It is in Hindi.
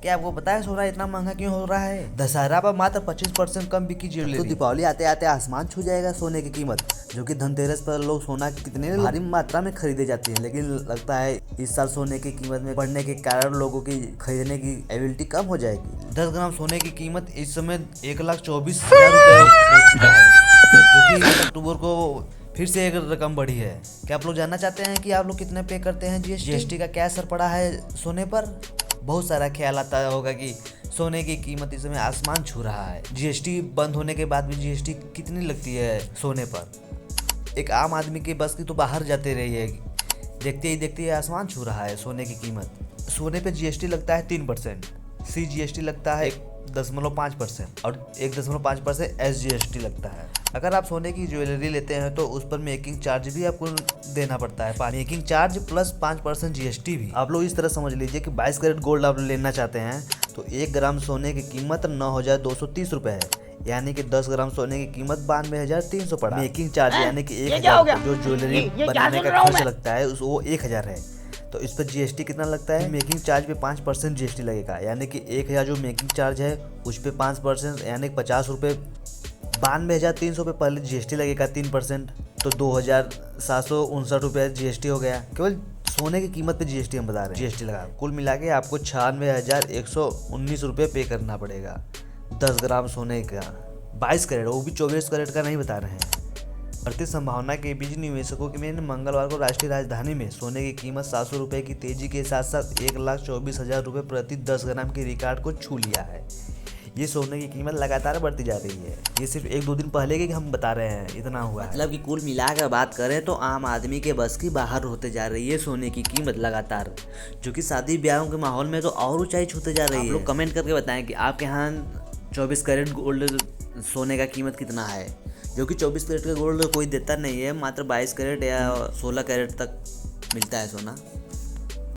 क्या आपको पता है सोना इतना महंगा क्यों हो रहा है? दशहरा पर मात्र 25% कम बिकी ज्वेलरी। तो दीपावली आते आते आसमान छू जाएगा सोने की कीमत, जो कि धनतेरस पर लोग सोना कितने भारी मात्रा में खरीदे जाते हैं। लेकिन लगता है इस साल सोने की कीमत में बढ़ने के कारण लोगों की खरीदने की एबिलिटी कम हो जाएगी। 10 ग्राम सोने की कीमत इस समय 1,24,000 रुपये हो चुका है, जो कि अक्टूबर को फिर से एक रकम बढ़ी है। क्या आप लोग जानना चाहते हैं कि आप लोग कितने पे करते हैं जीएसटी का क्या असर पड़ा है सोने पर? बहुत सारा ख्याल आता होगा कि सोने की कीमत इस समय आसमान छू रहा है। जीएसटी बंद होने के बाद भी जीएसटी कितनी लगती है सोने पर? एक आम आदमी के बस की तो बाहर जाते रही है। देखते ही आसमान छू रहा है सोने की कीमत। सोने पे जीएसटी लगता है 3%, CGST लगता है 1.5% और 1.5% SGST लगता है। अगर आप सोने की ज्वेलरी लेते हैं तो उस पर मेकिंग चार्ज भी आपको देना पड़ता है। मेकिंग चार्ज प्लस 5% जीएसटी भी। आप लोग इस तरह समझ लीजिए कि 22 कैरेट गोल्ड आप लेना चाहते हैं तो 1 ग्राम सोने की कीमत 9,230 रुपये है, यानी कि 10 ग्राम सोने की कीमत 92,300 पड़ा। मेकिंग चार्ज यानी कि 1,000 जो ज्वेलरी बनाने का खर्च लगता है वो 1,000 है। तो इस पर जीएसटी कितना लगता है? मेकिंग चार्ज पे 5% जीएसटी लगेगा, यानी कि 1,000 जो मेकिंग चार्ज है उस पर 5% यानी 50 रुपये, 92,300 पे पहले जीएसटी लगेगा 3%, तो 2,759 रुपये जीएसटी हो गया। केवल सोने की कीमत पे जीएसटी हम बता रहे हैं, जीएसटी लगा। कुल मिला के आपको 96,119 रुपये पे करना पड़ेगा 10 ग्राम सोने का। 22 कैरेट, वो भी 24 कैरेट का नहीं बता रहे हैं। बढ़ती संभावना के बीच निवेशकों के ने मंगलवार को राष्ट्रीय राजधानी में सोने की कीमत 700 रुपये की तेजी के साथ साथ 1,24,000 रुपये प्रति 10 ग्राम के रिकॉर्ड को छू लिया है। ये सोने की कीमत लगातार बढ़ती जा रही है। ये सिर्फ 1-2 दिन पहले की हम बता रहे हैं, इतना हुआ है। मतलब कि कुल मिलाकर बात करें तो आम आदमी के बस की बाहर होते जा रही है सोने की कीमत लगातार, जो कि शादी ब्याहों के माहौल में तो और ऊंचाई छूते जा रही है। आप लोग कमेंट करके बताएं कि आपके यहाँ 24 कैरेट गोल्ड सोने का कीमत कितना है, जो कि 24 कैरेट का गोल्ड कोई देता नहीं है, मात्र 22 कैरेट या 16 कैरेट तक मिलता है सोना।